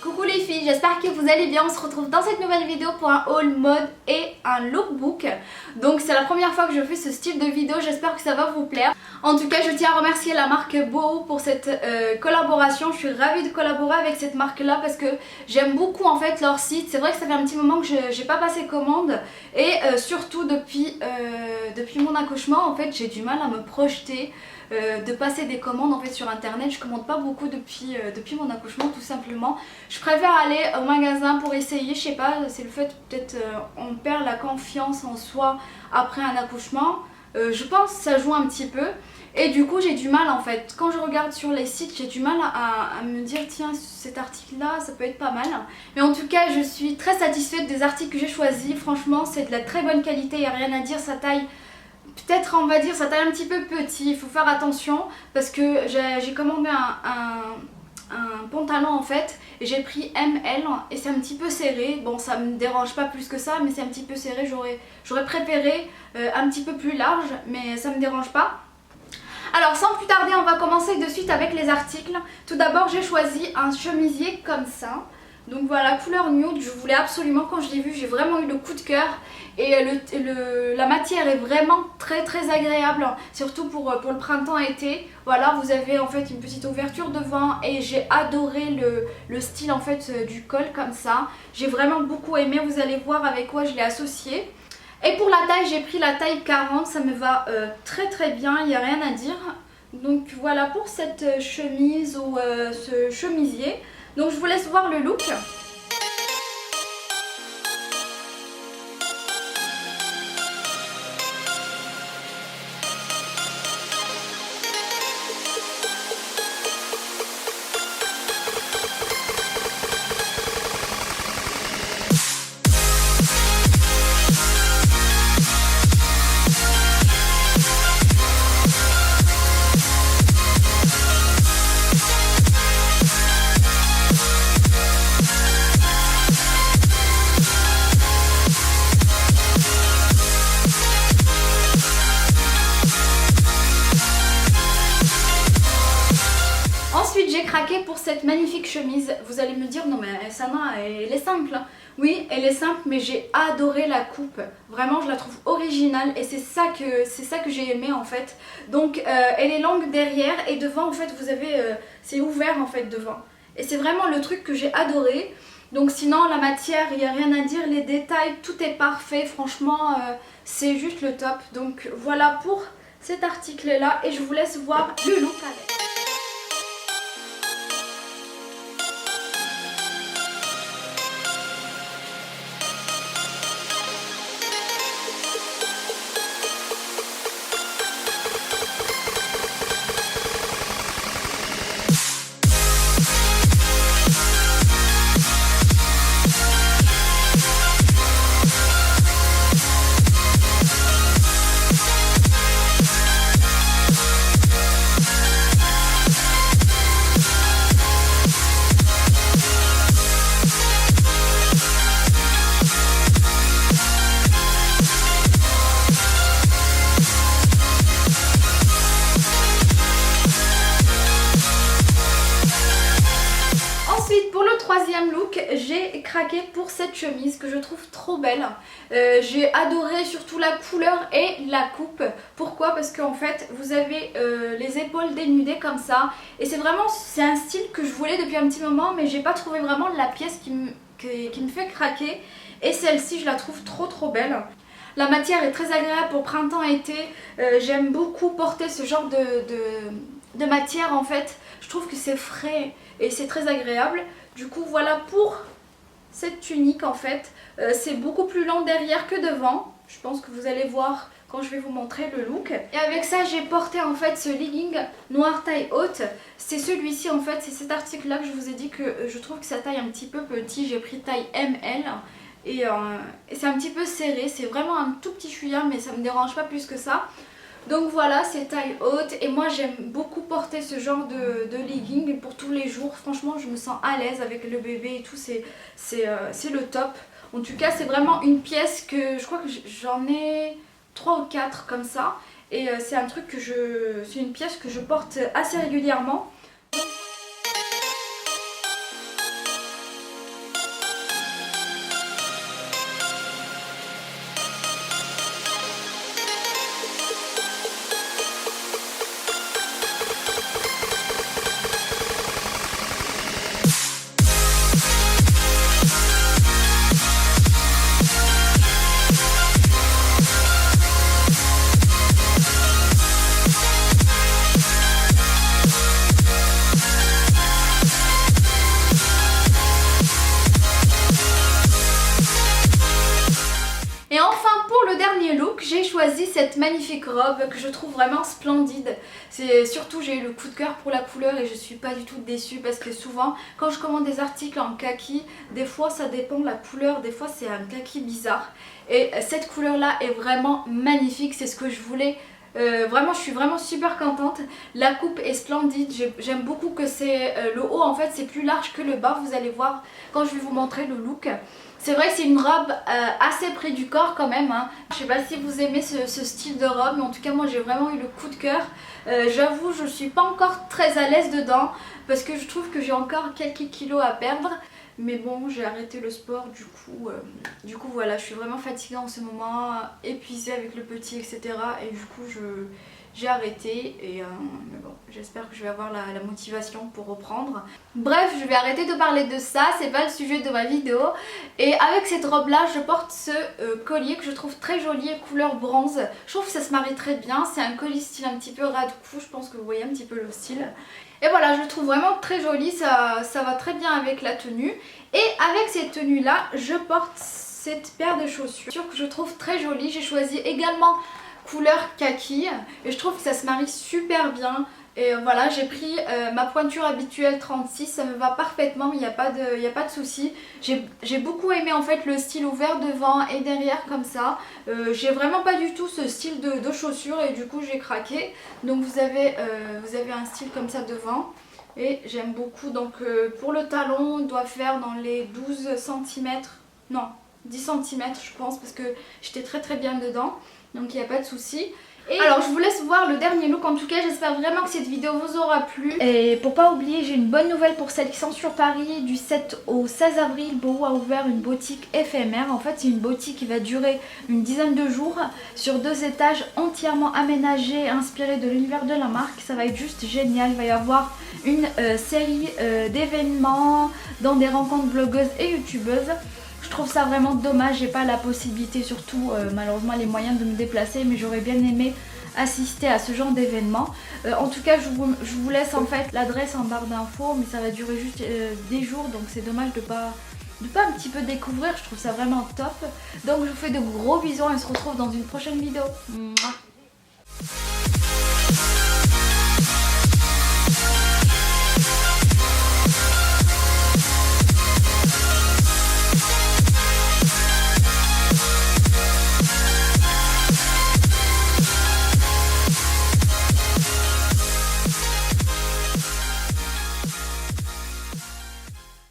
Coucou les filles, j'espère que vous allez bien. On se retrouve dans cette nouvelle vidéo pour un haul mode et un lookbook. Donc c'est la première fois que je fais ce style de vidéo, j'espère que ça va vous plaire. En tout cas je tiens à remercier la marque Boho pour cette collaboration. Je suis ravie de collaborer avec cette marque là parce que j'aime beaucoup en fait leur site. C'est vrai que ça fait un petit moment que j'ai pas passé commande et surtout depuis mon accouchement en fait j'ai du mal à me projeter. De passer des commandes en fait sur internet. Je commande pas beaucoup depuis mon accouchement tout simplement. Je préfère aller au magasin pour essayer, je sais pas, c'est le fait peut-être on perd la confiance en soi après un accouchement. Je pense que ça joue un petit peu et du coup j'ai du mal en fait. Quand je regarde sur les sites j'ai du mal à me dire tiens cet article là ça peut être pas mal. Mais en tout cas je suis très satisfaite des articles que j'ai choisis. Franchement c'est de la très bonne qualité, il n'y a rien à dire, ça taille. Peut-être on va dire ça taille un petit peu petit, il faut faire attention parce que j'ai commandé un pantalon en fait et j'ai pris ML et c'est un petit peu serré. Bon ça me dérange pas plus que ça mais c'est un petit peu serré, j'aurais préféré un petit peu plus large mais ça me dérange pas. Alors sans plus tarder on va commencer de suite avec les articles. Tout d'abord j'ai choisi un chemisier comme ça. Donc voilà, couleur nude, je voulais absolument, quand je l'ai vu, j'ai vraiment eu le coup de cœur. Et la matière est vraiment très agréable, surtout pour le printemps-été. Voilà, vous avez en fait une petite ouverture devant et j'ai adoré le style en fait du col comme ça. J'ai vraiment beaucoup aimé, vous allez voir avec quoi je l'ai associé. Et pour la taille, j'ai pris la taille 40, ça me va très bien, il n'y a rien à dire. Donc voilà pour cette chemise ou ce chemisier. Donc je vous laisse voir le look. Ensuite j'ai craqué pour cette magnifique chemise. Vous allez me dire non mais Sana elle est simple. Oui elle est simple mais j'ai adoré la coupe. Vraiment je la trouve originale et c'est ça que j'ai aimé en fait. Donc elle est longue derrière et devant en fait vous avez c'est ouvert en fait devant. Et c'est vraiment le truc que j'ai adoré. Donc sinon la matière il n'y a rien à dire, les détails tout est parfait. Franchement c'est juste le top. Donc voilà pour cet article là et je vous laisse voir le look avec. Troisième look, j'ai craqué pour cette chemise que je trouve trop belle. J'ai adoré surtout la couleur et la coupe. Pourquoi? Parce qu'en fait vous avez les épaules dénudées comme ça. Et c'est un style que je voulais depuis un petit moment mais j'ai pas trouvé vraiment la pièce qui me fait craquer. Et celle-ci je la trouve trop belle. La matière est très agréable pour printemps-été. J'aime beaucoup porter ce genre de matière en fait. Je trouve que c'est frais et c'est très agréable. Du coup voilà pour cette tunique en fait. C'est beaucoup plus long derrière que devant. Je pense que vous allez voir quand je vais vous montrer le look. Et avec ça j'ai porté en fait ce legging noir taille haute. C'est celui-ci en fait, c'est cet article là que je vous ai dit que je trouve que ça taille un petit peu petit. J'ai pris taille ML. Et c'est un petit peu serré, c'est vraiment un tout petit chouïa mais ça me dérange pas plus que ça. Donc voilà, c'est taille haute et moi j'aime beaucoup porter ce genre de legging pour tous les jours. Franchement je me sens à l'aise avec le bébé et tout, c'est le top. En tout cas c'est vraiment une pièce que je crois que j'en ai 3 ou 4 comme ça. Et c'est un truc c'est une pièce que je porte assez régulièrement. look, j'ai choisi cette magnifique robe que je trouve vraiment splendide. C'est surtout, j'ai eu le coup de cœur pour la couleur et je suis pas du tout déçue parce que souvent quand je commande des articles en kaki, des fois ça dépend de la couleur, des fois c'est un kaki bizarre. Et cette couleur là est vraiment magnifique, c'est ce que je voulais. Vraiment je suis vraiment super contente. La coupe est splendide, j'aime beaucoup que c'est le haut en fait c'est plus large que le bas, vous allez voir quand je vais vous montrer le look. C'est vrai que c'est une robe assez près du corps quand même hein. Je sais pas si vous aimez ce style de robe, mais en tout cas moi j'ai vraiment eu le coup de cœur. J'avoue je suis pas encore très à l'aise dedans parce que je trouve que j'ai encore quelques kilos à perdre. Mais bon, j'ai arrêté le sport du coup voilà, je suis vraiment fatiguée en ce moment, épuisée avec le petit etc. Et du coup j'ai arrêté et mais bon, j'espère que je vais avoir la motivation pour reprendre. Bref, je vais arrêter de parler de ça, c'est pas le sujet de ma vidéo. Et avec cette robe là, je porte ce collier que je trouve très joli, couleur bronze. Je trouve que ça se marie très bien, c'est un collier style un petit peu ras de cou, je pense que vous voyez un petit peu le style. Et voilà, je le trouve vraiment très joli, ça va très bien avec la tenue. Et avec cette tenue là, je porte cette paire de chaussures que je trouve très jolie. J'ai choisi également couleur kaki et je trouve que ça se marie super bien. Et voilà, j'ai pris ma pointure habituelle 36, ça me va parfaitement, il n'y a pas de souci. J'ai beaucoup aimé en fait le style ouvert devant et derrière comme ça. J'ai vraiment pas du tout ce style de chaussures et du coup j'ai craqué. Donc vous avez un style comme ça devant. Et j'aime beaucoup, donc pour le talon, il doit faire dans les 12 cm, non 10 cm je pense parce que j'étais très bien dedans. Donc il n'y a pas de souci. Et alors je vous laisse voir le dernier look, en tout cas j'espère vraiment que cette vidéo vous aura plu. Et pour pas oublier, j'ai une bonne nouvelle pour celles qui sont sur Paris. Du 7 au 16 avril, Boohoo a ouvert une boutique éphémère. En fait c'est une boutique qui va durer une dizaine de jours sur 2 étages, entièrement aménagée, inspirée de l'univers de la marque. Ça va être juste génial, il va y avoir une série d'événements dans des rencontres blogueuses et youtubeuses. Je trouve ça vraiment dommage, j'ai pas la possibilité, surtout malheureusement les moyens de me déplacer, mais j'aurais bien aimé assister à ce genre d'événement. En tout cas je vous laisse en fait l'adresse en barre d'infos, mais ça va durer juste des jours, donc c'est dommage de pas un petit peu découvrir, je trouve ça vraiment top. Donc je vous fais de gros bisous et on se retrouve dans une prochaine vidéo. Mouah.